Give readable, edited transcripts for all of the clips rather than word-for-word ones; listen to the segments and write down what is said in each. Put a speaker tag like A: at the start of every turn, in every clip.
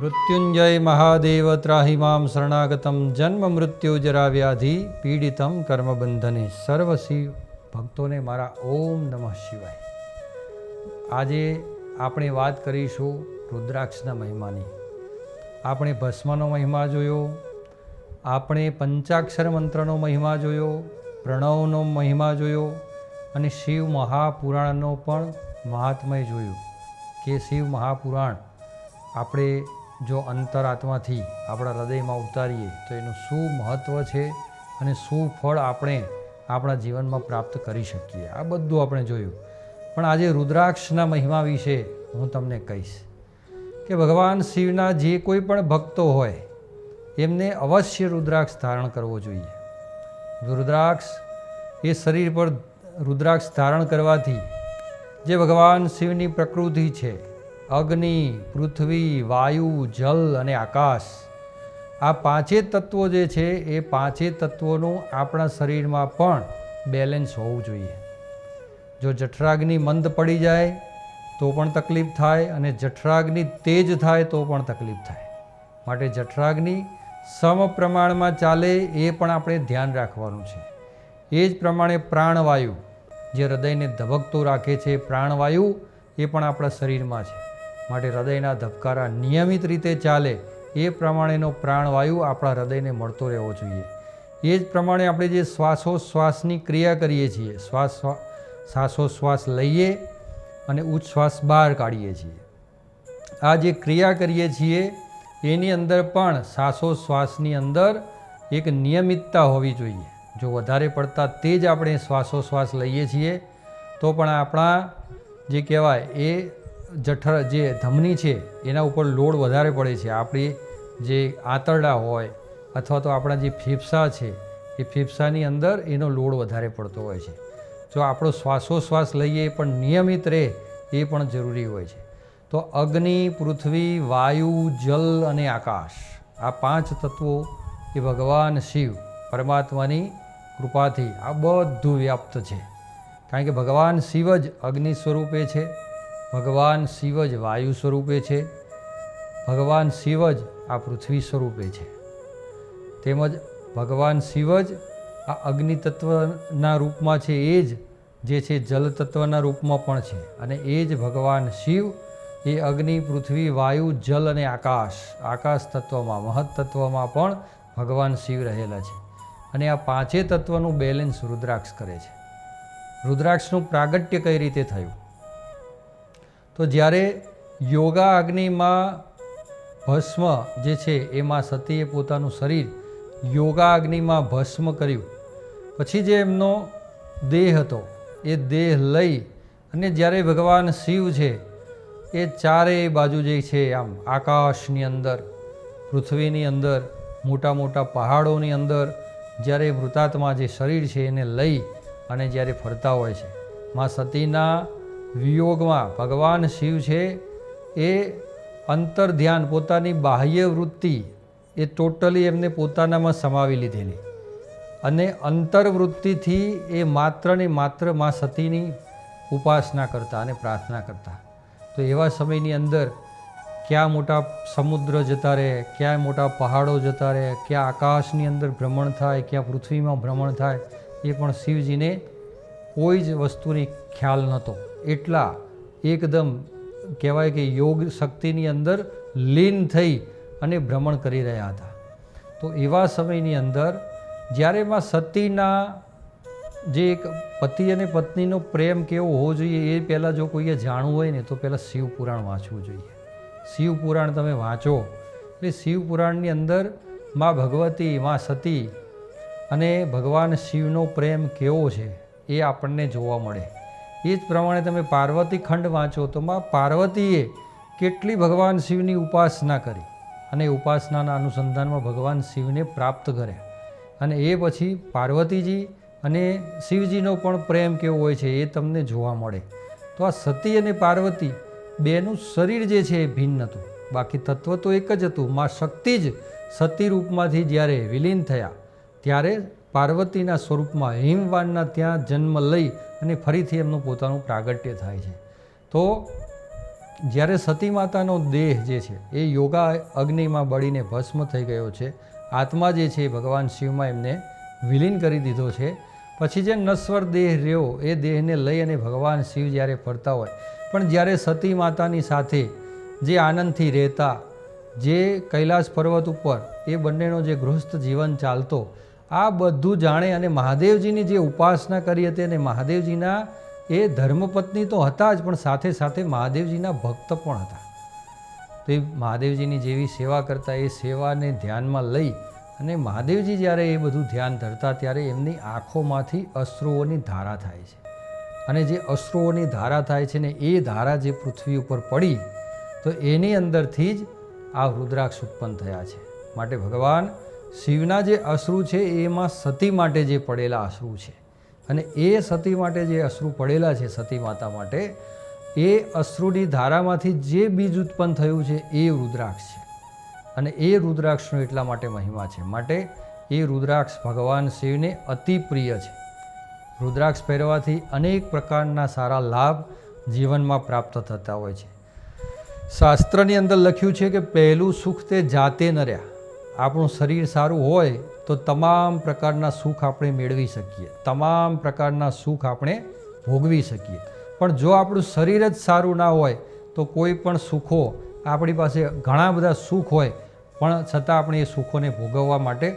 A: મૃત્યુંજય મહાદેવ ત્રાહિ મામ શરણાગતમ જન્મ મૃત્યુ જરા વ્યાધિ પીડિતમ કર્મબંધને. સર્વ શિવ ભક્તોને મારા ઓમ નમઃ શિવાય. આજે આપણે વાત કરીશું રુદ્રાક્ષના મહિમાની. આપણે ભસ્મનો મહિમા જોયો, આપણે પંચાક્ષર મંત્રનો મહિમા જોયો, પ્રણવનો મહિમા જોયો અને શિવ મહાપુરાણનો પણ મહાત્મય જોયું કે શિવ મહાપુરાણ આપણે જો અંતરાત્માથી આપણા હૃદયમાં ઉતારીએ તો એનું શું મહત્ત્વ છે અને શું ફળ આપણે આપણા જીવનમાં પ્રાપ્ત કરી શકીએ, આ બધું આપણે જોયું. પણ આજે રુદ્રાક્ષના મહિમા વિશે હું તમને કહીશ કે ભગવાન શિવના જે કોઈ પણ ભક્તો હોય એમને અવશ્ય રુદ્રાક્ષ ધારણ કરવો જોઈએ. રુદ્રાક્ષ એ શરીર પર રુદ્રાક્ષ ધારણ કરવાથી જે ભગવાન શિવની પ્રકૃતિ છે, અગ્નિ, પૃથ્વી, વાયુ, જલ અને આકાશ, આ પાંચે તત્વો જે છે એ પાંચે તત્વોનું આપણા શરીરમાં પણ બેલેન્સ હોવું જોઈએ. જો જઠરાગ્નિ મંદ પડી જાય તો પણ તકલીફ થાય અને જઠરાગ્નિ તેજ થાય તો પણ તકલીફ થાય. માટે જઠરાગ્નિ સમ પ્રમાણમાં ચાલે એ પણ આપણે ધ્યાન રાખવાનું છે. એ જ પ્રમાણે પ્રાણવાયુ જે હૃદયને ધબકતો રાખે છે, પ્રાણવાયુ એ પણ આપણા શરીરમાં છે. માટે હૃદયના ધબકારા નિયમિત રીતે ચાલે એ પ્રમાણેનો પ્રાણવાયુ આપણા હૃદયને મળતો રહેવો જોઈએ. એ જ પ્રમાણે આપણે જે શ્વાસોશ્વાસની ક્રિયા કરીએ છીએ, શ્વાસોશ્વાસ લઈએ અને ઉચ્છ્વાસ બહાર કાઢીએ છીએ, આ જે ક્રિયા કરીએ છીએ એની અંદર પણ શ્વાસોશ્વાસની અંદર એક નિયમિતતા હોવી જોઈએ. જો વધારે પડતા તે જ આપણે શ્વાસોશ્વાસ લઈએ છીએ તો પણ આપણા જે કહેવાય એ જે ધમની છે એના ઉપર લોડ વધારે પડે છે. આપણી જે આંતરડા હોય અથવા તો આપણા જે ફેફસા છે એ ફેફસાની અંદર એનો લોડ વધારે પડતો હોય છે. જો આપણો શ્વાસોશ્વાસ લઈએ પણ નિયમિત રહે એ પણ જરૂરી હોય છે. તો અગ્નિ, પૃથ્વી, વાયુ, જલ અને આકાશ, આ પાંચ તત્વો એ ભગવાન શિવ પરમાત્માની કૃપાથી આ બધું વ્યાપ્ત છે. કારણ કે ભગવાન શિવ જ અગ્નિ સ્વરૂપે છે, ભગવાન શિવ જ વાયુ સ્વરૂપે છે, ભગવાન શિવ જ આ પૃથ્વી સ્વરૂપે છે, તેમજ ભગવાન શિવ જ આ અગ્નિ તત્વના રૂપમાં છે, એ જ જે છે જલ તત્વના રૂપમાં પણ છે. અને એ જ ભગવાન શિવ એ અગ્નિ, પૃથ્વી, વાયુ, જલ અને આકાશ તત્વમાં, મહત તત્વમાં પણ ભગવાન શિવ રહેલા છે. અને આ પાંચે તત્વનું બેલેન્સ રુદ્રાક્ષ કરે છે. રુદ્રાક્ષનું પ્રાગટ્ય કઈ રીતે થયું? તો જ્યારે યોગા અગ્નિમાં ભસ્મ જે છે એમાં સતીએ પોતાનું શરીર યોગા અગ્નિમાં ભસ્મ કર્યું, પછી જે એમનો દેહ હતો એ દેહ લઈ અને જ્યારે ભગવાન શિવ છે એ ચારેય બાજુ જે છે આમ આકાશની અંદર, પૃથ્વીની અંદર, મોટા મોટા પહાડોની અંદર જ્યારે મૃતાત્મા જે શરીર છે એને લઈ અને જ્યારે ફરતા હોય છે, માં સતીના વિયોગમાં ભગવાન શિવ છે એ અંતર ધ્યાન, પોતાની બાહ્ય વૃત્તિ એ ટોટલી એમને પોતાનામાં સમાવી લીધેલી અને અંતરવૃત્તિથી એ માત્ર ને માત્ર માં સતીની ઉપાસના કરતા અને પ્રાર્થના કરતા. તો એવા સમયની અંદર ક્યાં મોટા સમુદ્ર જતા રહે, ક્યાં મોટા પહાડો જતા રહે, ક્યાં આકાશની અંદર ભ્રમણ થાય, ક્યાં પૃથ્વીમાં ભ્રમણ થાય, એ પણ શિવજીને કોઈ જ વસ્તુની ખ્યાલ નહોતો. એટલા એકદમ કહેવાય કે યોગ શક્તિની અંદર લીન થઈ અને ભ્રમણ કરી રહ્યા હતા. તો એવા સમયની અંદર જ્યારે માં સતીના જે એક પતિ અને પત્નીનો પ્રેમ કેવો હોવો જોઈએ એ પહેલાં જો કોઈએ જાણવું હોય ને તો પહેલાં શિવપુરાણ વાંચવું જોઈએ. શિવપુરાણ તમે વાંચો એટલે શિવપુરાણની અંદર માં ભગવતી, માં સતી અને ભગવાન શિવનો પ્રેમ કેવો છે એ આપણને જોવા મળે. એ જ પ્રમાણે તમે પાર્વતી ખંડ વાંચો તો માં પાર્વતીએ કેટલી ભગવાન શિવની ઉપાસના કરી અને ઉપાસનાના અનુસંધાનમાં ભગવાન શિવને પ્રાપ્ત કર્યા. અને એ પછી પાર્વતીજી અને શિવજીનો પણ પ્રેમ કેવો હોય છે એ તમને જોવા મળે. તો આ સતી અને પાર્વતી બેનું શરીર જે છે એ ભિન્ન હતું, બાકી તત્વ તો એક જ હતું. માં શક્તિ જ સતી રૂપમાંથી જ્યારે વિલીન થયા ત્યારે પાર્વતીના સ્વરૂપમાં હિમવાનના ત્યાં જન્મ લઈ અને ફરીથી એમનું પોતાનું પ્રાગટ્ય થાય છે. તો જ્યારે સતી માતાનો દેહ જે છે એ યોગા અગ્નિમાં બળીને ભસ્મ થઈ ગયો છે, આત્મા જે છે ભગવાન શિવમાં એમને વિલીન કરી દીધો છે, પછી જે નશ્વર દેહ રહ્યો એ દેહને લઈ અને ભગવાન શિવ જ્યારે ફરતા હોય, પણ જ્યારે સતી માતાની સાથે જે આનંદથી રહેતા, જે કૈલાસ પર્વત ઉપર એ બંનેનો જે ગૃહસ્થ જીવન ચાલતો, આ બધું જાણે અને મહાદેવજીની જે ઉપાસના કરી હતી અને મહાદેવજીના એ ધર્મપત્ની તો હતા જ, પણ સાથે સાથે મહાદેવજીના ભક્ત પણ હતા. તો એ મહાદેવજીની જેવી સેવા કરતા, એ સેવાને ધ્યાનમાં લઈ અને મહાદેવજી જ્યારે એ બધું ધ્યાન ધરતા ત્યારે એમની આંખોમાંથી અશ્રુઓની ધારા થાય છે. અને જે અશ્રુઓની ધારા થાય છે ને એ ધારા જે પૃથ્વી ઉપર પડી તો એની અંદરથી જ આ રુદ્રાક્ષ ઉત્પન્ન થયા છે. માટે ભગવાન શિવના જે અશ્રુ છે એમાં સતી માટે જે પડેલા અશ્રુ છે, અને એ સતી માટે જે અશ્રુ પડેલા છે સતી માતા માટે, એ અશ્રુની ધારામાંથી જે બીજ ઉત્પન્ન થયું છે એ રુદ્રાક્ષ છે. અને એ રુદ્રાક્ષનો એટલા માટે મહિમા છે. માટે એ રુદ્રાક્ષ ભગવાન શિવને અતિ પ્રિય છે. રુદ્રાક્ષ પહેરવાથી અનેક પ્રકારના સારા લાભ જીવનમાં પ્રાપ્ત થતા હોય છે. શાસ્ત્રની અંદર લખ્યું છે કે પહેલું સુખ તે જાતે ન રહ્યા. આપણું શરીર સારું હોય તો તમામ પ્રકારના સુખ આપણે મેળવી શકીએ, તમામ પ્રકારના સુખ આપણે ભોગવી શકીએ. પણ જો આપણું શરીર જ સારું ના હોય તો કોઈ પણ સુખો, આપણી પાસે ઘણા બધા સુખ હોય પણ છતાં આપણે એ સુખોને ભોગવવા માટે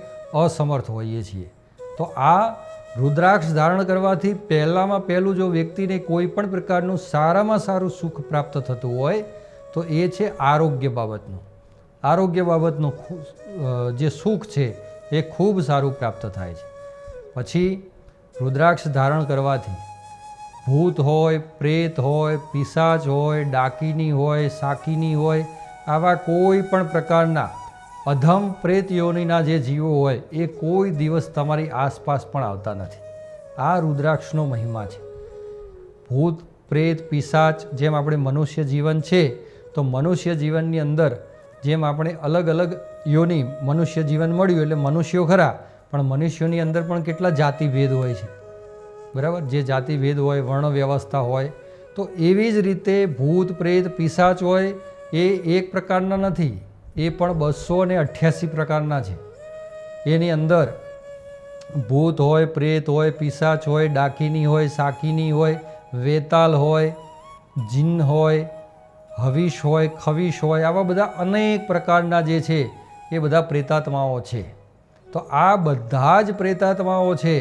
A: અસમર્થ હોઈએ છીએ. તો આ રુદ્રાક્ષ ધારણ કરવાથી પહેલાંમાં પહેલું જો વ્યક્તિને કોઈ પણ પ્રકારનું સારામાં સારું સુખ પ્રાપ્ત થતું હોય તો એ છે આરોગ્ય બાબતનું. આરોગ્ય બાબતનું જે સુખ છે એ ખૂબ સારું પ્રાપ્ત થાય છે. પછી રુદ્રાક્ષ ધારણ કરવાથી ભૂત હોય, પ્રેત હોય, પિશાચ હોય, ડાકીની હોય, સાકીની હોય, આવા કોઈ પણ પ્રકારના અધમ પ્રેત યોનિના જે જીવો હોય એ કોઈ દિવસ તમારી આસપાસ પણ આવતા નથી. આ રુદ્રાક્ષનો મહિમા છે. ભૂત, પ્રેત, પિશાચ, જેમ આપણે મનુષ્ય જીવન છે તો મનુષ્ય જીવનની અંદર જેમ આપણે અલગ અલગ યોનિ મનુષ્ય જીવન મળ્યું એટલે મનુષ્યો ખરા, પણ મનુષ્યોની અંદર પણ કેટલા જાતિભેદ હોય છે, બરાબર? જે જાતિભેદ હોય, વર્ણ વ્યવસ્થા હોય, તો એવી જ રીતે ભૂત, પ્રેત, પિશાચ હોય એ એક પ્રકારના નથી, એ પણ 288 પ્રકારના છે. એની અંદર ભૂત હોય, પ્રેત હોય, પિશાચ હોય, ડાકીની હોય, સાકીની હોય, વેતાલ હોય, જીન હોય, હવીશ હોય, ખવીશ હોય, આવા બધા અનેક પ્રકારના જે છે એ બધા પ્રેતાત્માઓ છે. તો આ બધા જ પ્રેતાત્માઓ છે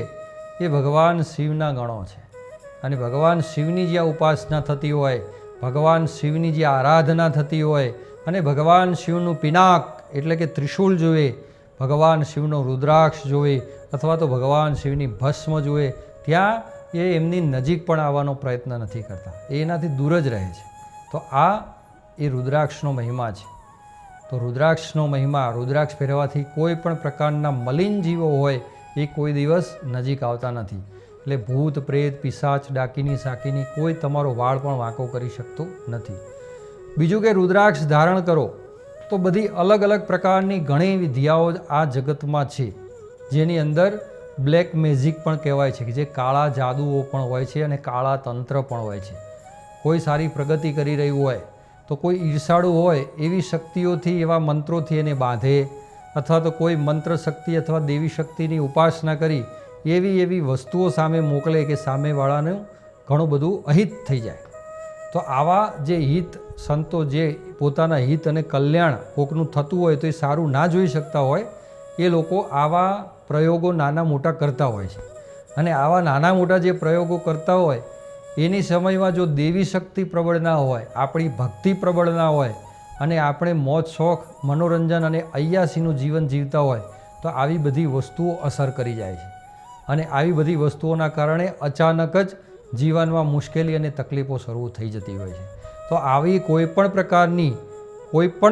A: એ ભગવાન શિવના ગણો છે. અને ભગવાન શિવની જ્યાં ઉપાસના થતી હોય, ભગવાન શિવની જે આરાધના થતી હોય, અને ભગવાન શિવનું પિનાક એટલે કે ત્રિશૂળ જોઈએ, ભગવાન શિવનો રુદ્રાક્ષ જોઈએ, અથવા તો ભગવાન શિવની ભસ્મ જોઈએ, ત્યાં એ એમની નજીક પણ આવવાનો પ્રયત્ન નથી કરતા, એ એનાથી દૂર જ રહે છે. તો આ એ રુદ્રાક્ષનો મહિમા છે. તો રુદ્રાક્ષનો મહિમા, રુદ્રાક્ષ પહેરવાથી કોઈ પણ પ્રકારના મલિન જીવો હોય એ કોઈ દિવસ નજીક આવતા નથી. એટલે ભૂત, પ્રેત, પિશાચ, ડાકીની, સાકીની કોઈ તમારો વાળ પણ વાંકો કરી શકતું નથી. બીજું કે રુદ્રાક્ષ ધારણ કરો તો બધી અલગ અલગ પ્રકારની ઘણી વિદ્યાઓ આ જગતમાં છે, જેની અંદર બ્લેક મેજિક પણ કહેવાય છે, કે જે કાળા જાદુઓ પણ હોય છે અને કાળા તંત્ર પણ હોય છે. કોઈ સારી પ્રગતિ કરી રહ્યું હોય તો કોઈ ઈર્ષાળુ હોય એવી શક્તિઓથી, એવા મંત્રોથી એને બાંધે, અથવા તો કોઈ મંત્ર શક્તિ અથવા દેવી શક્તિની ઉપાસના કરી એવી વસ્તુઓ સામે મોકલે કે સામેવાળાનું ઘણું બધું અહિત થઈ જાય. તો આવા જે હિત સંતો, જે પોતાના હિત અને કલ્યાણ કોકનું થતું હોય તો એ સારું ના જોઈ શકતા હોય, એ લોકો આવા પ્રયોગો નાના મોટા કરતા હોય છે. અને આવા નાના મોટા જે પ્રયોગો કરતા હોય એની સમયમાં જો દેવી શક્તિ પ્રબળ ના હોય, આપણી ભક્તિ પ્રબળ ના હોય, અને આપણે મોજ શોખ, મનોરંજન અને અય્યાસીનું જીવન જીવતા હોય તો આવી બધી વસ્તુઓ અસર કરી જાય છે. અને આવી બધી વસ્તુઓના કારણે અચાનક જ જીવનમાં મુશ્કેલી અને તકલીફો શરૂ થઈ જતી હોય છે. તો આવી કોઈ પણ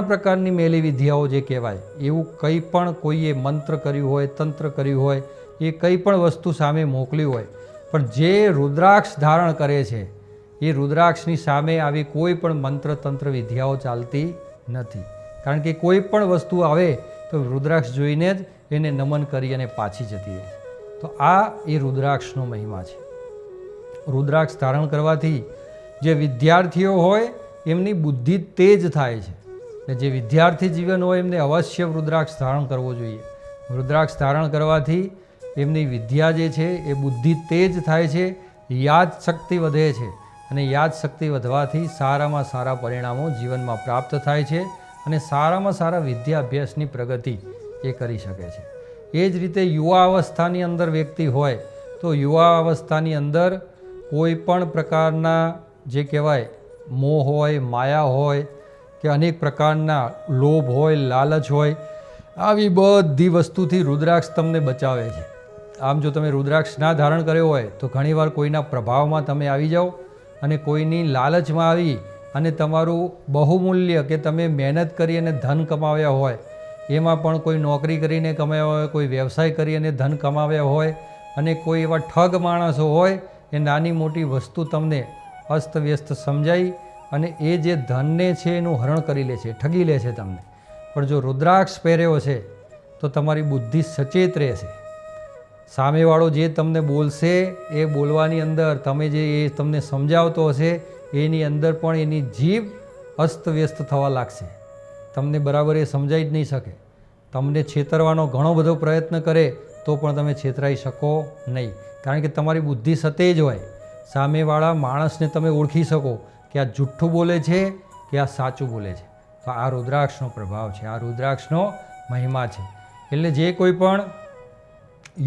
A: પ્રકારની મેલી વિદ્યાઓ જે કહેવાય, એવું કંઈ પણ કોઈએ મંત્ર કર્યું હોય, તંત્ર કર્યું હોય, એ કંઈ પણ વસ્તુ સામે મોકલ્યું હોય, પણ જે રુદ્રાક્ષ ધારણ કરે છે એ રુદ્રાક્ષની સામે આવી કોઈ પણ મંત્ર તંત્ર વિદ્યાઓ ચાલતી નથી. કારણ કે કોઈ પણ વસ્તુ આવે તો રુદ્રાક્ષ જોઈને જ એને નમન કરી અને પાછી જતી રહે. તો આ એ રુદ્રાક્ષનો મહિમા છે. રુદ્રાક્ષ ધારણ કરવાથી જે વિદ્યાર્થીઓ હોય એમની બુદ્ધિ તેજ થાય છે. ને જે વિદ્યાર્થી જીવન હોય એમને અવશ્ય રુદ્રાક્ષ ધારણ કરવો જોઈએ. રુદ્રાક્ષ ધારણ કરવાથી એમની વિદ્યા જે છે એ બુદ્ધિ તેજ થાય છે, યાદ શક્તિ વધે છે અને યાદ શક્તિ વધવાથી સારામાં સારા પરિણામો જીવનમાં પ્રાપ્ત થાય છે અને સારામાં સારા વિદ્યા અભ્યાસની પ્રગતિ એ કરી શકે છે. એ જ રીતે યુવા અવસ્થાની અંદર વ્યક્તિ હોય તો યુવા અવસ્થાની અંદર કોઈ પણ પ્રકારના જે કહેવાય મોહ હોય, માયા હોય કે અનેક પ્રકારના લોભ હોય, લાલચ હોય, આવી બધી વસ્તુથી રુદ્રાક્ષ તમને બચાવે છે. આમ જો તમે રુદ્રાક્ષ ના ધારણ કર્યો હોય તો ઘણીવાર કોઈના પ્રભાવમાં તમે આવી જાઓ અને કોઈની લાલચમાં આવી અને તમારું બહુમૂલ્ય કે તમે મહેનત કરી અને ધન કમાવ્યા હોય, એમાં પણ કોઈ નોકરી કરીને કમાવ્યા હોય, કોઈ વ્યવસાય કરી અને ધન કમાવ્યા હોય અને કોઈ એવા ઠગ માણસો હોય એ નાની મોટી વસ્તુ તમને અસ્તવ્યસ્ત સમજાઈ અને એ જે ધનને છે એનું હરણ કરી લે છે, ઠગી લે છે તમને. પણ જો રુદ્રાક્ષ પહેર્યો છે તો તમારી બુદ્ધિ સચેત રહેશે. સામેવાળો જે તમને બોલશે એ બોલવાની અંદર તમે જે એ તમને સમજાવતો હશે એની અંદર પણ એની જીભ અસ્તવ્યસ્ત થવા લાગશે. તમને બરાબર એ સમજાઈ જ નહીં શકે. તમને છેતરવાનો ઘણો બધો પ્રયત્ન કરે તો પણ તમે છેતરાઈ શકો નહીં, કારણ કે તમારી બુદ્ધિ સતેજ હોય. સામેવાળા માણસને તમે ઓળખી શકો કે આ જુઠ્ઠું બોલે છે કે આ સાચું બોલે છે. તો આ રુદ્રાક્ષનો પ્રભાવ છે, આ રુદ્રાક્ષનો મહિમા છે. એટલે જે કોઈ પણ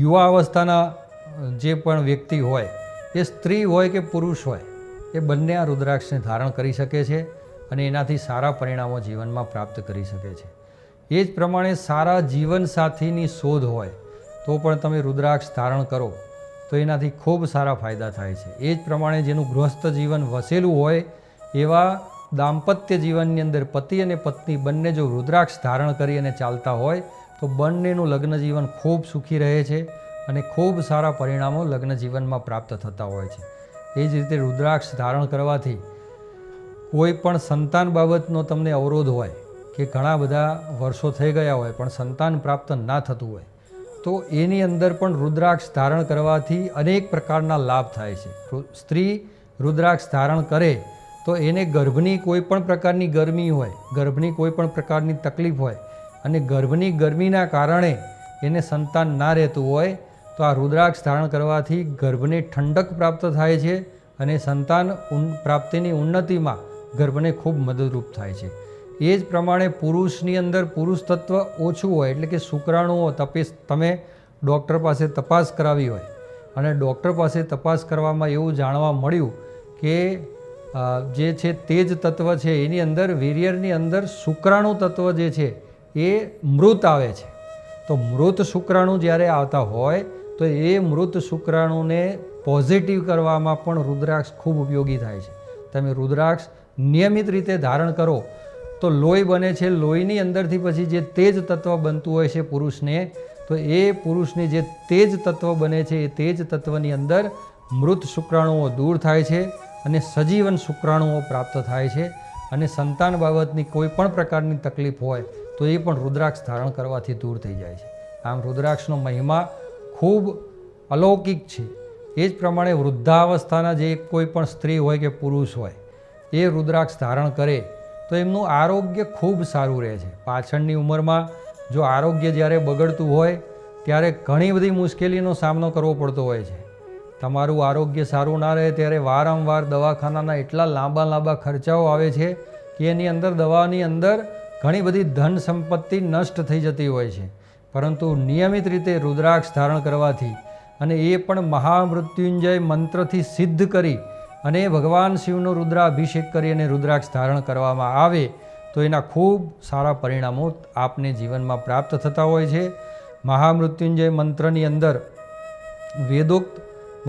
A: યુવા અવસ્થાના જે પણ વ્યક્તિ હોય, એ સ્ત્રી હોય કે પુરુષ હોય, એ બંને આ રુદ્રાક્ષને ધારણ કરી શકે છે અને એનાથી સારા પરિણામો જીવનમાં પ્રાપ્ત કરી શકે છે. એ જ પ્રમાણે સારા જીવનસાથીની શોધ હોય તો પણ તમે રુદ્રાક્ષ ધારણ કરો તો એનાથી ખૂબ સારા ફાયદા થાય છે. એ જ પ્રમાણે જેનું ગૃહસ્થ જીવન વસેલું હોય એવા દાંપત્ય જીવનની અંદર પતિ અને પત્ની બંને જો રુદ્રાક્ષ ધારણ કરી અને ચાલતા હોય તો બંનેનું લગ્ન જીવન ખૂબ સુખી રહે છે અને ખૂબ સારા પરિણામો લગ્ન જીવનમાં પ્રાપ્ત થતા હોય છે. એ જ રીતે રુદ્રાક્ષ ધારણ કરવાથી કોઈ પણ સંતાન બાબતનો તમને અવરોધ હોય કે ઘણા બધા વર્ષો થઈ ગયા હોય પણ સંતાન પ્રાપ્ત ના થતું હોય તો એની અંદર પણ રુદ્રાક્ષ ધારણ કરવાથી અનેક પ્રકારના લાભ થાય છે. સ્ત્રી રુદ્રાક્ષ ધારણ કરે તો એને ગર્ભની કોઈ પણ પ્રકારની ગરમી હોય, ગર્ભની કોઈ પણ પ્રકારની તકલીફ હોય અને ગર્ભની ગરમીના કારણે એને સંતાન ના રહેતું હોય તો આ રુદ્રાક્ષ ધારણ કરવાથી ગર્ભને ઠંડક પ્રાપ્ત થાય છે અને સંતાન પ્રાપ્તિની ઉન્નતિમાં ગર્ભને ખૂબ મદદરૂપ થાય છે. એ જ પ્રમાણે પુરુષની અંદર પુરુષ તત્વ ઓછું હોય એટલે કે શુક્રાણુઓ તમે ડૉક્ટર પાસે તપાસ કરાવી હોય અને ડૉક્ટર પાસે તપાસ કરવામાં એવું જાણવા મળ્યું કે જે છે તેજ તત્વ છે એની અંદર વીર્યની અંદર શુક્રાણુ તત્વ જે છે એ મૃત આવે છે. તો મૃત શુક્રાણુ જ્યારે આવતા હોય તો એ મૃત શુક્રાણુને પોઝિટિવ કરવામાં પણ રુદ્રાક્ષ ખૂબ ઉપયોગી થાય છે. તમે રુદ્રાક્ષ નિયમિત રીતે ધારણ કરો તો લોહી બને છે, લોહીની અંદરથી પછી જે તેજ તત્વ બનતું હોય છે પુરુષને, તો એ પુરુષને જે તેજ તત્વ બને છે એ તેજ તત્વની અંદર મૃત શુક્રાણુઓ દૂર થાય છે અને સજીવન શુક્રાણુઓ પ્રાપ્ત થાય છે અને સંતાન બાબતની કોઈ પણ પ્રકારની તકલીફ હોય તો એ પણ રુદ્રાક્ષ ધારણ કરવાથી દૂર થઈ જાય છે. આમ રુદ્રાક્ષનો મહિમા ખૂબ અલૌકિક છે. એ જ પ્રમાણે વૃદ્ધાવસ્થાના જે કોઈ પણ સ્ત્રી હોય કે પુરુષ હોય એ રુદ્રાક્ષ ધારણ કરે તો એમનું આરોગ્ય ખૂબ સારું રહે છે. પાછળની ઉંમરમાં જો આરોગ્ય જ્યારે બગડતું હોય ત્યારે ઘણી બધી મુશ્કેલીનો સામનો કરવો પડતો હોય છે. તમારું આરોગ્ય સારું ના રહે ત્યારે વારંવાર દવાખાનાના એટલા લાંબા ખર્ચાઓ આવે છે કે એની અંદર દવાની અંદર ઘણી બધી ધન સંપત્તિ નષ્ટ થઈ જતી હોય છે. પરંતુ નિયમિત રીતે રુદ્રાક્ષ ધારણ કરવાથી અને એ પણ મહામૃત્યુંજય મંત્રથી સિદ્ધ કરી અને ભગવાન શિવનો રુદ્રાભિષેક કરી અને રુદ્રાક્ષ ધારણ કરવામાં આવે તો એના ખૂબ સારા પરિણામો આપને જીવનમાં પ્રાપ્ત થતા હોય છે. મહામૃત્યુંજય મંત્રની અંદર વેદોક્ત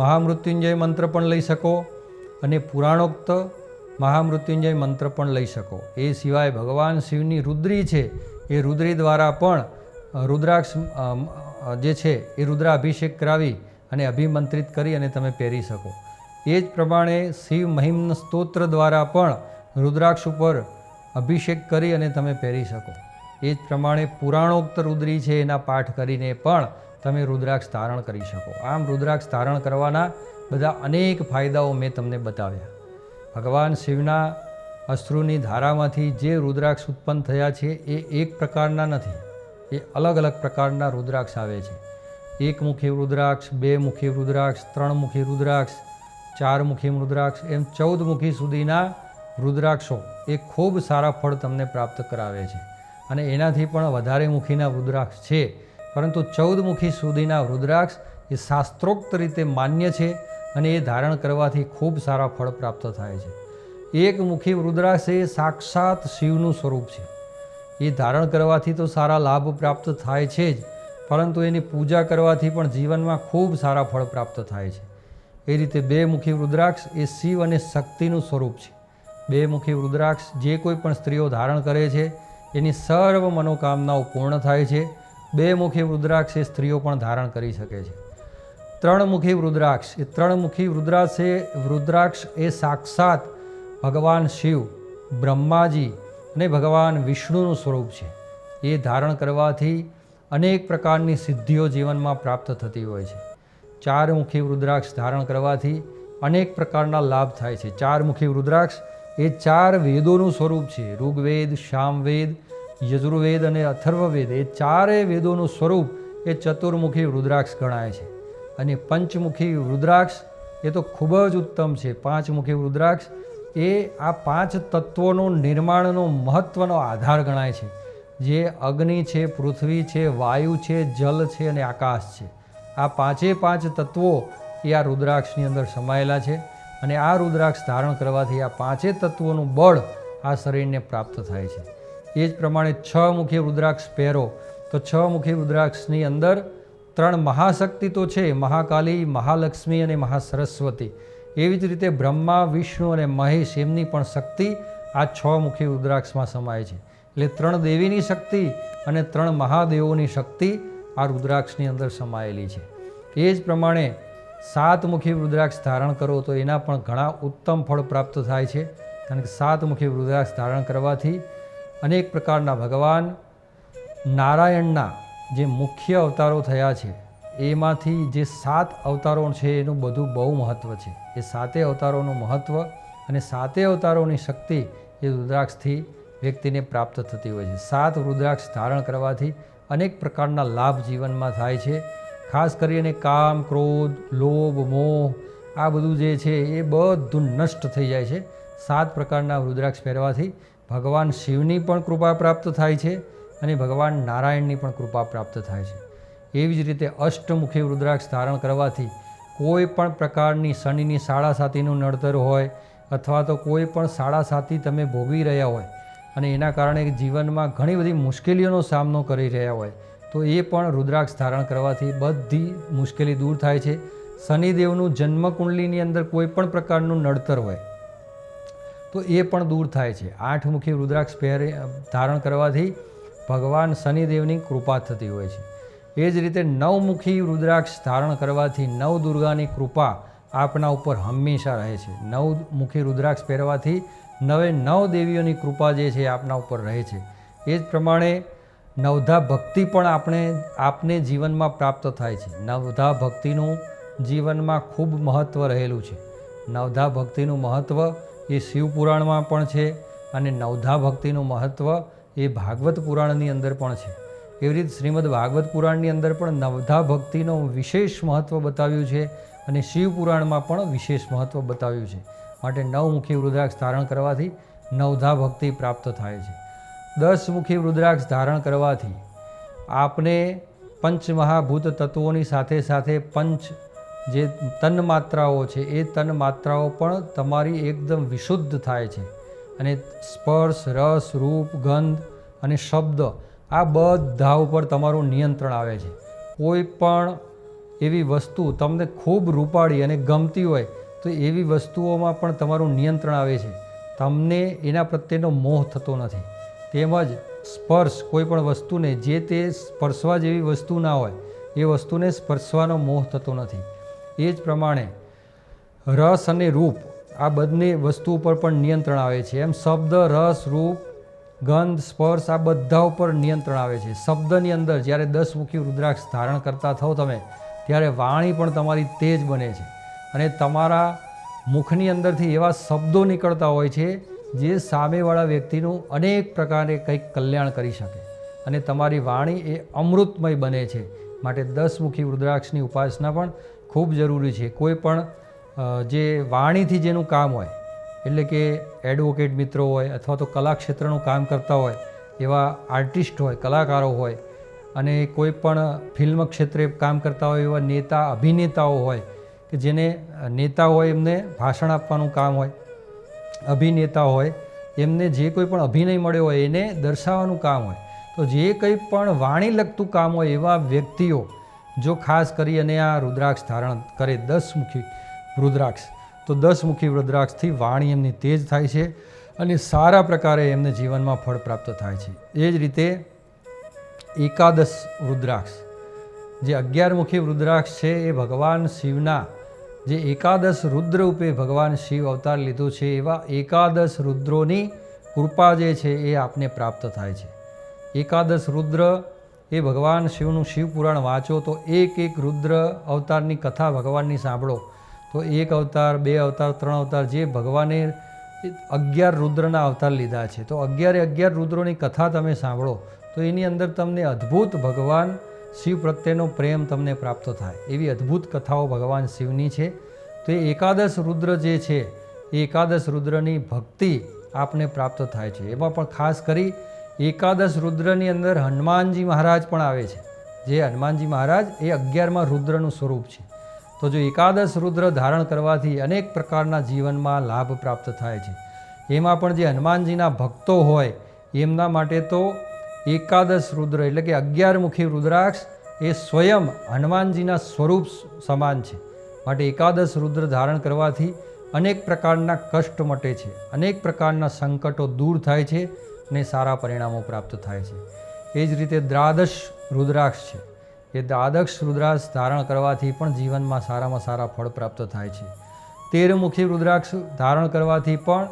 A: મહામૃત્યુંજય મંત્ર પણ લઈ શકો અને પુરાણોક્ત મહામૃત્યુંજય મંત્ર પણ લઈ શકો. એ સિવાય ભગવાન શિવની રુદ્રી છે એ રુદ્રી દ્વારા પણ રુદ્રાક્ષ જે છે એ રુદ્રાભિષેક કરાવી અને અભિમંત્રિત કરી અને તમે પહેરી શકો. એ જ પ્રમાણે શિવ મહિમ્ન સ્તોત્ર દ્વારા પણ રુદ્રાક્ષ ઉપર અભિષેક કરી અને તમે પહેરી શકો. એ જ પ્રમાણે પુરાણોક્ત રુદ્રી છે એના પાઠ કરીને પણ તમે રુદ્રાક્ષ ધારણ કરી શકો. આમ રુદ્રાક્ષ ધારણ કરવાના બધા અનેક ફાયદાઓ મેં તમને બતાવ્યા. ભગવાન શિવના અશ્રુની ધારામાંથી જે રુદ્રાક્ષ ઉત્પન્ન થયા છે એ એક પ્રકારના નથી, એ અલગ અલગ પ્રકારના રુદ્રાક્ષ આવે છે. એકમુખી રુદ્રાક્ષ, બે મુખી રુદ્રાક્ષ, ત્રણ મુખી રુદ્રાક્ષ, ચાર મુખી રુદ્રાક્ષ, એમ 14 મુખી સુધીના રુદ્રાક્ષો એ ખૂબ સારા ફળ તમને પ્રાપ્ત કરાવે છે. અને એનાથી પણ વધારે મુખીના રુદ્રાક્ષ છે, પરંતુ 14 મુખી સુધીના રુદ્રાક્ષ એ શાસ્ત્રોક્ત રીતે માન્ય છે અને એ ધારણ કરવાથી ખૂબ સારા ફળ પ્રાપ્ત થાય છે. એક મુખી રુદ્રાક્ષ એ સાક્ષાત શિવનું સ્વરૂપ છે. એ ધારણ કરવાથી તો સારા લાભ પ્રાપ્ત થાય છે જ, પરંતુ એની પૂજા કરવાથી પણ જીવનમાં ખૂબ સારા ફળ પ્રાપ્ત થાય છે. એ રીતે બે મુખી રુદ્રાક્ષ એ શિવ અને શક્તિનું સ્વરૂપ છે. બે મુખી રુદ્રાક્ષ જે કોઈ પણ સ્ત્રીઓ ધારણ કરે છે એની સર્વ મનોકામનાઓ પૂર્ણ થાય છે. બે મુખી રુદ્રાક્ષ એ સ્ત્રીઓ પણ ધારણ કરી શકે છે. ત્રણ મુખી રુદ્રાક્ષ એ રુદ્રાક્ષ એ સાક્ષાત ભગવાન શિવ, બ્રહ્માજી અને ભગવાન વિષ્ણુનું સ્વરૂપ છે. એ ધારણ કરવાથી અનેક પ્રકારની સિદ્ધિઓ જીવનમાં પ્રાપ્ત થતી હોય છે. ચાર મુખી રુદ્રાક્ષ ધારણ કરવાથી અનેક પ્રકારના લાભ થાય છે. ચાર મુખી રુદ્રાક્ષ એ 4 વેદોનું સ્વરૂપ છે. ઋગ્વેદ, સામવેદ, યજુર્વેદ અને અથર્વવેદ એ 4 વેદોનું સ્વરૂપ એ ચતુર્મુખી રુદ્રાક્ષ ગણાય છે. અને પંચમુખી રુદ્રાક્ષ એ તો ખૂબ જ ઉત્તમ છે. 5 મુખી રુદ્રાક્ષ એ આ 5 તત્વોનો નિર્માણનો મહત્ત્વનો આધાર ગણાય છે. જે અગ્નિ છે, પૃથ્વી છે, વાયુ છે, જલ છે અને આકાશ છે. આ 5 તત્વો એ આ રુદ્રાક્ષની અંદર સમાયેલા છે. અને આ રુદ્રાક્ષ ધારણ કરવાથી આ 5 તત્વોનું બળ આ શરીરને પ્રાપ્ત થાય છે. એ જ પ્રમાણે 6 મુખી રુદ્રાક્ષ પહેરો તો 6 મુખી રુદ્રાક્ષની અંદર 3 મહાશક્તિ તો છે, મહાકાલી, મહાલક્ષ્મી અને મહાસરસ્વતી. એવી જ રીતે બ્રહ્મા, વિષ્ણુ અને મહેશ એમની પણ શક્તિ આ 6 મુખી રુદ્રાક્ષમાં સમાય છે. એટલે 3 દેવીની શક્તિ અને 3 મહાદેવોની શક્તિ આ રુદ્રાક્ષની અંદર સમાયેલી છે. એ જ પ્રમાણે 7 મુખી રુદ્રાક્ષ ધારણ કરો તો એના પણ ઘણા ઉત્તમ ફળ પ્રાપ્ત થાય છે. કારણ કે 7 મુખી રુદ્રાક્ષ ધારણ કરવાથી અનેક પ્રકારના ભગવાન નારાયણના જે મુખ્ય અવતારો થયા છે એમાંથી જે 7 અવતારો છે એનું બધું બહુ મહત્ત્વ છે. એ 7 અવતારોનું મહત્ત્વ અને 7 અવતારોની શક્તિ એ રુદ્રાક્ષથી વ્યક્તિને પ્રાપ્ત થતી હોય છે. 7 રુદ્રાક્ષ ધારણ કરવાથી અનેક પ્રકારના લાભ જીવનમાં થાય છે. ખાસ કરીને કામ, ક્રોધ, લોભ, મોહ આ બધું જે છે એ બધું નષ્ટ થઈ જાય છે. 7 પ્રકારના રુદ્રાક્ષ પહેરવાથી ભગવાન શિવની પણ કૃપા પ્રાપ્ત થાય છે અને ભગવાન નારાયણની પણ કૃપા પ્રાપ્ત થાય છે. એવી જ રીતે અષ્ટમુખી રુદ્રાક્ષ ધારણ કરવાથી કોઈ પણ પ્રકારની શનિની સાડાસાતીનું નડતર હોય અથવા તો કોઈ પણ સાડાસાતી તમે ભોગવી રહ્યા હોય અને એના કારણે જીવનમાં ઘણી બધી મુશ્કેલીઓનો સામનો કરી રહ્યા હોય તો એ પણ રુદ્રાક્ષ ધારણ કરવાથી બધી મુશ્કેલી દૂર થાય છે. શનિદેવનું જન્મકુંડલીની અંદર કોઈ પણ પ્રકારનું નડતર હોય તો એ પણ દૂર થાય છે. 8 મુખી રુદ્રાક્ષ ધારણ કરવાથી ભગવાન શનિદેવની કૃપા થતી હોય છે. એ જ રીતે 9 મુખી રુદ્રાક્ષ ધારણ કરવાથી નવ દુર્ગાની કૃપા આપના ઉપર હંમેશા રહે છે. 9 મુખી રુદ્રાક્ષ પહેરવાથી 9 દેવીઓની કૃપા જે છે આપના ઉપર રહે છે. એ જ પ્રમાણે નવધા ભક્તિ પણ આપને જીવનમાં પ્રાપ્ત થાય છે. નવધા ભક્તિનું જીવનમાં ખૂબ મહત્ત્વ રહેલું છે. નવધા ભક્તિનું મહત્ત્વ એ શિવપુરાણમાં પણ છે અને નવધા ભક્તિનું મહત્ત્વ એ ભાગવત પુરાણની અંદર પણ છે. એવી રીતે શ્રીમદ ભાગવત પુરાણની અંદર પણ નવધા ભક્તિનું વિશેષ મહત્ત્વ બતાવ્યું છે અને શિવપુરાણમાં પણ વિશેષ મહત્ત્વ બતાવ્યું છે. માટે 9 મુખી રુદ્રાક્ષ ધારણ કરવાથી નવધા ભક્તિ પ્રાપ્ત થાય છે. 10 મુખી રુદ્રાક્ષ ધારણ કરવાથી આપને પંચમહાભૂત તત્વોની સાથે સાથે પંચ જે તન્માત્રાઓ છે એ તન્માત્રાઓ પણ તમારી એકદમ વિશુદ્ધ થાય છે અને સ્પર્શ, રસ, રૂપ, ગંધ અને શબ્દ આ બધા ઉપર તમારું નિયંત્રણ આવે છે. કોઈ પણ એવી વસ્તુ તમને ખૂબ રૂપાળી અને ગમતી હોય તો એવી વસ્તુઓમાં પણ તમારું નિયંત્રણ આવે છે. તમને એના પ્રત્યેનો મોહ થતો નથી. તેમજ સ્પર્શ કોઈ પણ વસ્તુને જે તે સ્પર્શવા જેવી વસ્તુ ના હોય એ વસ્તુને સ્પર્શવાનો મોહ થતો નથી. એ જ પ્રમાણે રસ અને રૂપ આ બંને વસ્તુ ઉપર પણ નિયંત્રણ આવે છે. એમ શબ્દ, રસ, રૂપ, ગંધ, સ્પર્શ આ બધા ઉપર નિયંત્રણ આવે છે. શબ્દની અંદર જ્યારે 10 મુખી રુદ્રાક્ષ ધારણ કરતા થાવ તમે ત્યારે વાણી પણ તમારી તેજ બને છે અને તમારા મુખની અંદરથી એવા શબ્દો નીકળતા હોય છે જે સામેવાળા વ્યક્તિનું અનેક પ્રકારે કંઈક કલ્યાણ કરી શકે અને તમારી વાણી એ અમૃતમય બને છે. માટે 10 મુખી રુદ્રાક્ષની ઉપાસના પણ ખૂબ જરૂરી છે. કોઈ પણ જે વાણીથી જેનું કામ હોય, એટલે કે એડવોકેટ મિત્રો હોય અથવા તો કલા ક્ષેત્રનું કામ કરતા હોય, એવા આર્ટિસ્ટ હોય, કલાકારો હોય, અને કોઈ પણ ફિલ્મ ક્ષેત્રે કામ કરતા હોય એવા નેતા અભિનેતાઓ હોય કે જેને નેતા હોય એમને ભાષણ આપવાનું કામ હોય, અભિનેતા હોય એમને જે કોઈ પણ અભિનય મળ્યો હોય એને દર્શાવવાનું કામ હોય, તો જે કંઈ પણ વાણી લગતું કામ હોય એવા વ્યક્તિઓ જો ખાસ કરી અને આ રુદ્રાક્ષ ધારણ કરે 10 મુખી રુદ્રાક્ષ, તો 10 મુખી રુદ્રાક્ષથી વાણી એમની તેજ થાય છે અને સારા પ્રકારે એમને જીવનમાં ફળ પ્રાપ્ત થાય છે. એ જ રીતે 11 રુદ્રાક્ષ, જે 11 મુખી રુદ્રાક્ષ છે એ ભગવાન શિવના, જે 11 રુદ્ર રૂપે ભગવાન શિવ અવતાર લીધો છે એવા 11 રુદ્રોની કૃપા જે છે એ આપને પ્રાપ્ત થાય છે. 11 રુદ્ર એ ભગવાન શિવનું શિવ પુરાણ વાંચો તો એક રુદ્ર અવતારની કથા ભગવાનની સાંભળો તો 1 અવતાર, 2 અવતાર, 3 અવતાર, જે ભગવાને 11 રુદ્રના અવતાર લીધા છે, તો 11 રુદ્રોની કથા તમે સાંભળો તો એની અંદર તમને અદ્ભુત ભગવાન શિવ પ્રત્યેનો પ્રેમ તમને પ્રાપ્ત થાય એવી અદ્ભુત કથાઓ ભગવાન શિવની છે. તો એ 11 રુદ્ર જે છે એ 11 રુદ્રની ભક્તિ આપને પ્રાપ્ત થાય છે. એમાં પણ ખાસ કરી 11 રુદ્રની અંદર હનુમાનજી મહારાજ પણ આવે છે. જે હનુમાનજી મહારાજ એ 11મા રુદ્રનું સ્વરૂપ છે. તો જો 11 રુદ્ર ધારણ કરવાથી અનેક પ્રકારના જીવનમાં લાભ પ્રાપ્ત થાય છે. એમાં પણ જે હનુમાનજીના ભક્તો હોય એમના માટે તો 11 રુદ્ર એટલે કે 11 મુખી રુદ્રાક્ષ એ સ્વયં હનુમાનજીના સ્વરૂપ સમાન છે. માટે 11 રુદ્ર ધારણ કરવાથી અનેક પ્રકારના કષ્ટ મટે છે, અનેક પ્રકારના સંકટો દૂર થાય છે અને સારા પરિણામો પ્રાપ્ત થાય છે. એ જ રીતે 12 રુદ્રાક્ષ છે, એ 12 રુદ્રાક્ષ ધારણ કરવાથી પણ જીવનમાં સારામાં સારા ફળ પ્રાપ્ત થાય છે. 13 મુખી રુદ્રાક્ષ ધારણ કરવાથી પણ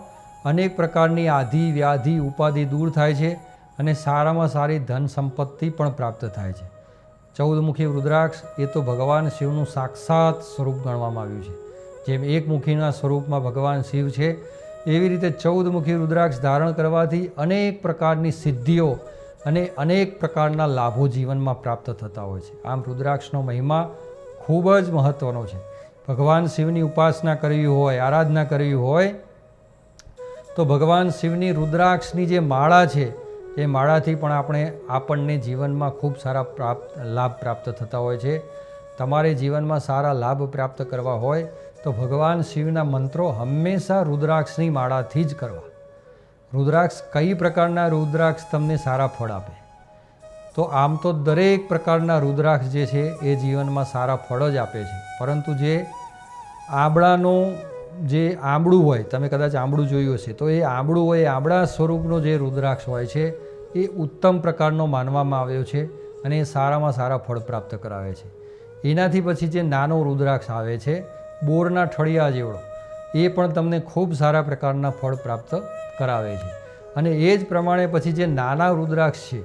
A: અનેક પ્રકારની આધિ, વ્યાધિ, ઉપાધિ દૂર થાય છે અને સારામાં સારી ધન સંપત્તિ પણ પ્રાપ્ત થાય છે. 14 મુખી રુદ્રાક્ષ એ તો ભગવાન શિવનું સાક્ષાત સ્વરૂપ ગણવામાં આવ્યું છે. જેમ 1 મુખીના સ્વરૂપમાં ભગવાન શિવ છે, એવી રીતે 14 મુખી રુદ્રાક્ષ ધારણ કરવાથી અનેક પ્રકારની સિદ્ધિઓ અને અનેક પ્રકારના લાભો જીવનમાં પ્રાપ્ત થતા હોય છે. આમ રુદ્રાક્ષનો મહિમા ખૂબ જ મહત્ત્વનો છે. ભગવાન શિવની ઉપાસના કરવી હોય, આરાધના કરવી હોય તો ભગવાન શિવની રુદ્રાક્ષની જે માળા છે એ માળાથી પણ આપણને જીવનમાં ખૂબ સારા લાભ પ્રાપ્ત થતા હોય છે. તમારે જીવનમાં સારા લાભ પ્રાપ્ત કરવા હોય તો ભગવાન શિવના મંત્રો હંમેશા રુદ્રાક્ષની માળાથી જ કરવા. રુદ્રાક્ષ કઈ પ્રકારના રુદ્રાક્ષ તમને સારા ફળ આપે? તો આમ તો દરેક પ્રકારના રુદ્રાક્ષ જે છે એ જીવનમાં સારા ફળ જ આપે છે, પરંતુ જે આંબળાનું જે આંબળું હોય, તમે કદાચ આંબળું જોયું હશે, તો એ આંબળું હોય, આંબળા સ્વરૂપનો જે રુદ્રાક્ષ હોય છે એ ઉત્તમ પ્રકારનો માનવામાં આવ્યો છે અને એ સારામાં સારા ફળ પ્રાપ્ત કરાવે છે. એનાથી પછી જે નાનો રુદ્રાક્ષ આવે છે, બોરના ઠળિયા જેવડો, એ પણ તમને ખૂબ સારા પ્રકારના ફળ પ્રાપ્ત કરાવે છે. અને એ જ પ્રમાણે પછી જે નાના રુદ્રાક્ષ છે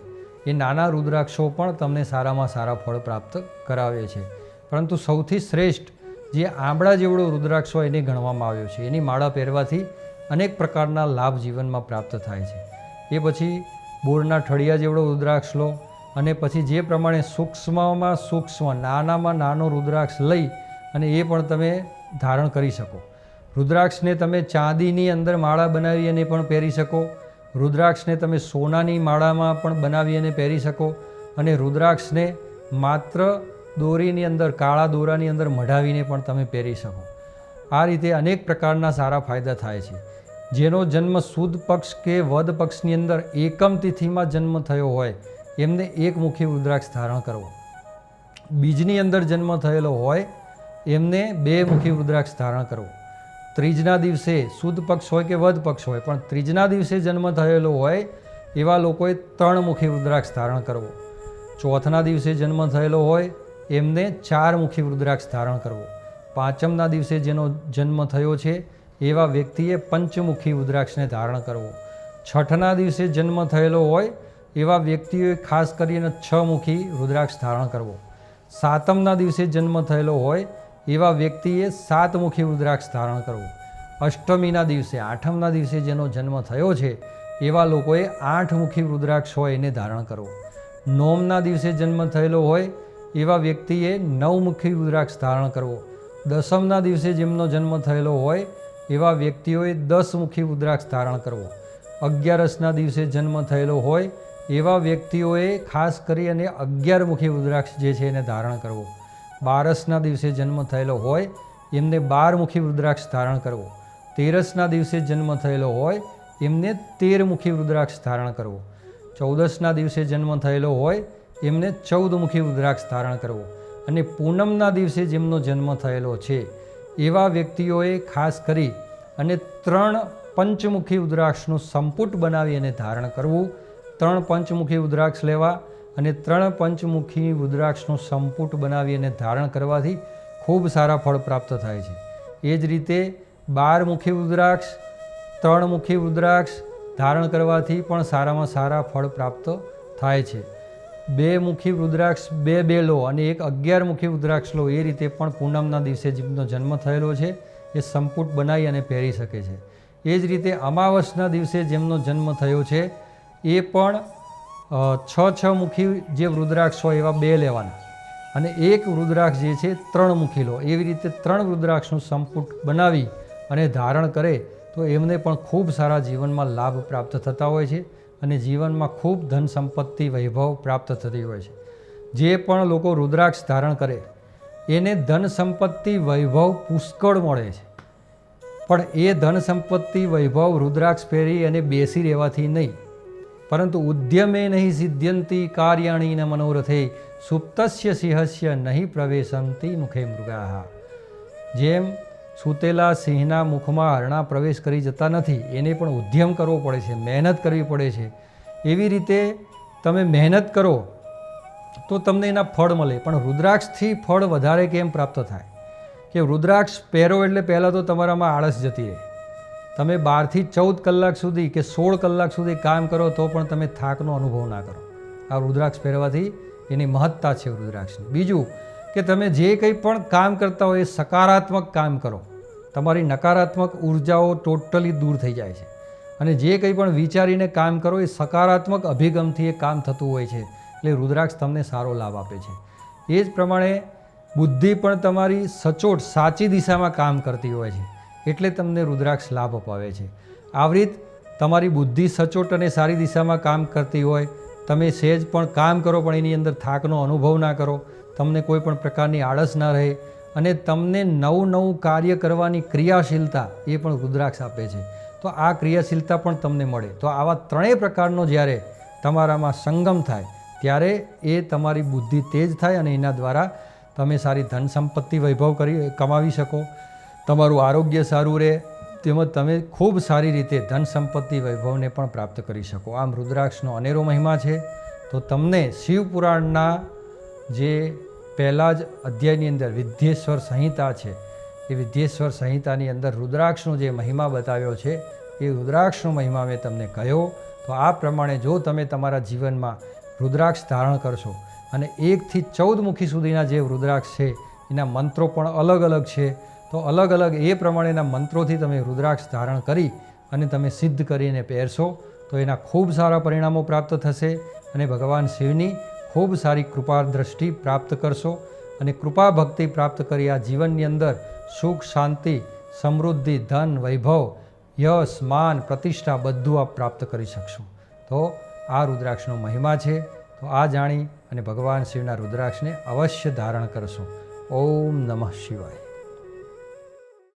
A: એ નાના રુદ્રાક્ષો પણ તમને સારામાં સારા ફળ પ્રાપ્ત કરાવે છે. પરંતુ સૌથી શ્રેષ્ઠ જે આંબળા જેવડો રુદ્રાક્ષ હોય એને ગણવામાં આવ્યો છે. એની માળા પહેરવાથી અનેક પ્રકારના લાભ જીવનમાં પ્રાપ્ત થાય છે. એ પછી બોરના ઠળિયા જેવડો રુદ્રાક્ષ લો અને પછી જે પ્રમાણે સૂક્ષ્મમાં સૂક્ષ્મ, નાનામાં નાનો રુદ્રાક્ષ લઈ અને એ પણ તમે ધારણ કરી શકો. રુદ્રાક્ષને તમે ચાંદીની અંદર માળા બનાવી અને પણ પહેરી શકો. રુદ્રાક્ષને તમે સોનાની માળામાં પણ બનાવી અને પહેરી શકો. અને રુદ્રાક્ષને માત્ર દોરીની અંદર, કાળા દોરાની અંદર મઢાવીને પણ તમે પહેરી શકો. આ રીતે અનેક પ્રકારના સારા ફાયદા થાય છે. જેનો જન્મ સુદ પક્ષ કે વદ પક્ષની અંદર એકમ તિથિમાં જન્મ થયો હોય એમને 1 મુખી રુદ્રાક્ષ ધારણ કરવો. બીજની અંદર જન્મ થયેલો હોય એમને 2 મુખી રુદ્રાક્ષ ધારણ કરવો. ત્રીજના દિવસે, સુદ પક્ષ હોય કે વદ પક્ષ હોય, પણ ત્રીજના દિવસે જન્મ થયેલો હોય એવા લોકોએ 3 મુખી રુદ્રાક્ષ ધારણ કરવો. ચોથના દિવસે જન્મ થયેલો હોય એમને 4 મુખી રુદ્રાક્ષ ધારણ કરવો. પાંચમના દિવસે જેનો જન્મ થયો છે એવા વ્યક્તિએ પંચમુખી રુદ્રાક્ષને ધારણ કરવો. છઠના દિવસે જન્મ થયેલો હોય એવા વ્યક્તિઓએ ખાસ કરીને 6 મુખી રુદ્રાક્ષ ધારણ કરવો. સાતમના દિવસે જન્મ થયેલો હોય એવા વ્યક્તિએ 7 મુખી રુદ્રાક્ષ ધારણ કરવો. અષ્ટમીના દિવસે, આઠમના દિવસે જેનો જન્મ થયો છે એવા લોકોએ 8 મુખી રુદ્રાક્ષ હોય એને ધારણ કરવો. નોમના દિવસે જન્મ થયેલો હોય એવા વ્યક્તિએ 9 મુખી રુદ્રાક્ષ ધારણ કરવો. દસમના દિવસે જેમનો જન્મ થયેલો હોય એવા વ્યક્તિઓએ 10 મુખી રુદ્રાક્ષ ધારણ કરવો. 11ના દિવસે જન્મ થયેલો હોય એવા વ્યક્તિઓએ ખાસ કરી અને 11 મુખી રુદ્રાક્ષ જે છે એને ધારણ કરવો. 12ના દિવસે જન્મ થયેલો હોય એમને 12 મુખી રુદ્રાક્ષ ધારણ કરવો. 13ના દિવસે જન્મ થયેલો હોય એમને 13 મુખી રુદ્રાક્ષ ધારણ કરવો. 14ના દિવસે જન્મ થયેલો હોય એમને 14 મુખી રુદ્રાક્ષ ધારણ કરવો. અને પૂનમના દિવસે જેમનો જન્મ થયેલો છે એવા વ્યક્તિઓએ ખાસ કરી અને 3 પંચમુખી રુદ્રાક્ષનું સંપુટ બનાવી અને ધારણ કરવું. 3 પંચમુખી રુદ્રાક્ષ લેવા અને 3 પંચમુખી રુદ્રાક્ષનું સંપુટ બનાવી અને ધારણ કરવાથી ખૂબ સારા ફળ પ્રાપ્ત થાય છે. એ જ રીતે 12 મુખી રુદ્રાક્ષ, 3 મુખી રુદ્રાક્ષ ધારણ કરવાથી પણ સારામાં સારા ફળ પ્રાપ્ત થાય છે. 2 મુખી રુદ્રાક્ષ 2 લો અને 11 મુખી રુદ્રાક્ષ લો. એ રીતે પણ પૂનમના દિવસે જેમનો જન્મ થયેલો છે એ સંપુટ બનાવી અને પહેરી શકે છે. એ જ રીતે અમાવસના દિવસે જેમનો જન્મ થયો છે એ પણ 6 મુખી જે રુદ્રાક્ષ હોય એવા 2 લેવાના અને 1 રુદ્રાક્ષ જે છે 3 મુખી લો. એવી રીતે 3 રુદ્રાક્ષનું સંપુટ બનાવી અને ધારણ કરે તો એમને પણ ખૂબ સારા જીવનમાં લાભ પ્રાપ્ત થતા હોય છે અને જીવનમાં ખૂબ ધન સંપત્તિ વૈભવ પ્રાપ્ત થતી હોય છે. જે પણ લોકો રુદ્રાક્ષ ધારણ કરે એને ધન સંપત્તિ વૈભવ પુષ્કળ મળે છે. પણ એ ધન સંપત્તિ વૈભવ રુદ્રાક્ષ પહેરી અને બેસી રહેવાથી નહીં, પરંતુ ઉદ્યમે નહીં સિદ્ધ્યંતી કાર્યાણી ન મનોરથે સુપ્તસ્ય સિંહસ્ય નહીં પ્રવેશંતી મુખે મૃગાહ. જેમ સૂતેલા સિંહના મુખમાં હરણા પ્રવેશ કરી જતા નથી, એને પણ ઉદ્યમ કરવો પડે છે, મહેનત કરવી પડે છે. એવી રીતે તમે મહેનત કરો તો તમને એના ફળ મળે. પણ રુદ્રાક્ષથી ફળ વધારે કેમ પ્રાપ્ત થાય કે રુદ્રાક્ષ પહેરો એટલે પહેલાં તો તમારામાં આળસ જતી રહે. તમે 12 થી 14 કલાક સુધી કે 16 કલાક સુધી કામ કરો તો પણ તમે થાકનો અનુભવ ના કરો. આ રુદ્રાક્ષ પહેરવાથી એની મહત્તા છે રુદ્રાક્ષની. બીજું કે તમે જે કંઈ પણ કામ કરતા હોય એ સકારાત્મક કામ કરો. તમારી નકારાત્મક ઉર્જાઓ ટોટલી દૂર થઈ જાય છે અને જે કંઈ પણ વિચારીને કામ કરો એ સકારાત્મક અભિગમથી એ કામ થતું હોય છે. એટલે રુદ્રાક્ષ તમને સારો લાભ આપે છે. એ જ પ્રમાણે બુદ્ધિ પણ તમારી સચોટ સાચી દિશામાં કામ કરતી હોય છે, એટલે તમને રુદ્રાક્ષ લાભ અપાવે છે. આવી રીત તમારી બુદ્ધિ સચોટ અને સારી દિશામાં કામ કરતી હોય, તમે સહેજ પણ કામ કરો પણ એની અંદર થાકનો અનુભવ ના કરો, તમને કોઈ પણ પ્રકારની આળસ ના રહે અને તમને નવું કાર્ય કરવાની ક્રિયાશીલતા એ પણ રુદ્રાક્ષ આપે છે. તો આ ક્રિયાશીલતા પણ તમને મળે. તો આવા 3 પ્રકારનો જ્યારે તમારામાં સંગમ થાય ત્યારે એ તમારી બુદ્ધિ તેજ થાય અને એના દ્વારા તમે સારી ધન સંપત્તિ વૈભવ કમાવી શકો, તમારું આરોગ્ય સારું રહે, તેમજ તમે ખૂબ સારી રીતે ધન સંપત્તિ વૈભવને પણ પ્રાપ્ત કરી શકો. આમ રુદ્રાક્ષનો અનેરો મહિમા છે. તો તમને શિવપુરાણના જે પહેલાં જ અધ્યાયની અંદર વિદ્યેશ્વર સંહિતા છે, એ વિદ્યેશ્વર સંહિતાની અંદર રુદ્રાક્ષનો જે મહિમા બતાવ્યો છે એ રુદ્રાક્ષનો મહિમા મેં તમને કહ્યો. તો આ પ્રમાણે જો તમે તમારા જીવનમાં રુદ્રાક્ષ ધારણ કરશો અને 1 થી 14 મુખી સુધીના જે રુદ્રાક્ષ છે એના મંત્રો પણ અલગ અલગ છે, તો અલગ અલગ એ પ્રમાણેના મંત્રોથી તમે રુદ્રાક્ષ ધારણ કરી અને તમે સિદ્ધ કરીને પહેરશો તો એના ખૂબ સારા પરિણામો પ્રાપ્ત થશે અને ભગવાન શિવની ખૂબ સારી કૃપા દ્રષ્ટિ પ્રાપ્ત કરશો અને કૃપા ભક્તિ પ્રાપ્ત કરી આ જીવનની અંદર સુખ, શાંતિ, સમૃદ્ધિ, ધન, વૈભવ, યશ, માન, પ્રતિષ્ઠા બધું આપ પ્રાપ્ત કરી શકશો. તો આ રુદ્રાક્ષનો મહિમા છે. તો આ જાણી અને ભગવાન શિવના રુદ્રાક્ષને અવશ્ય ધારણ કરશો. ઓમ નમઃ શિવાય.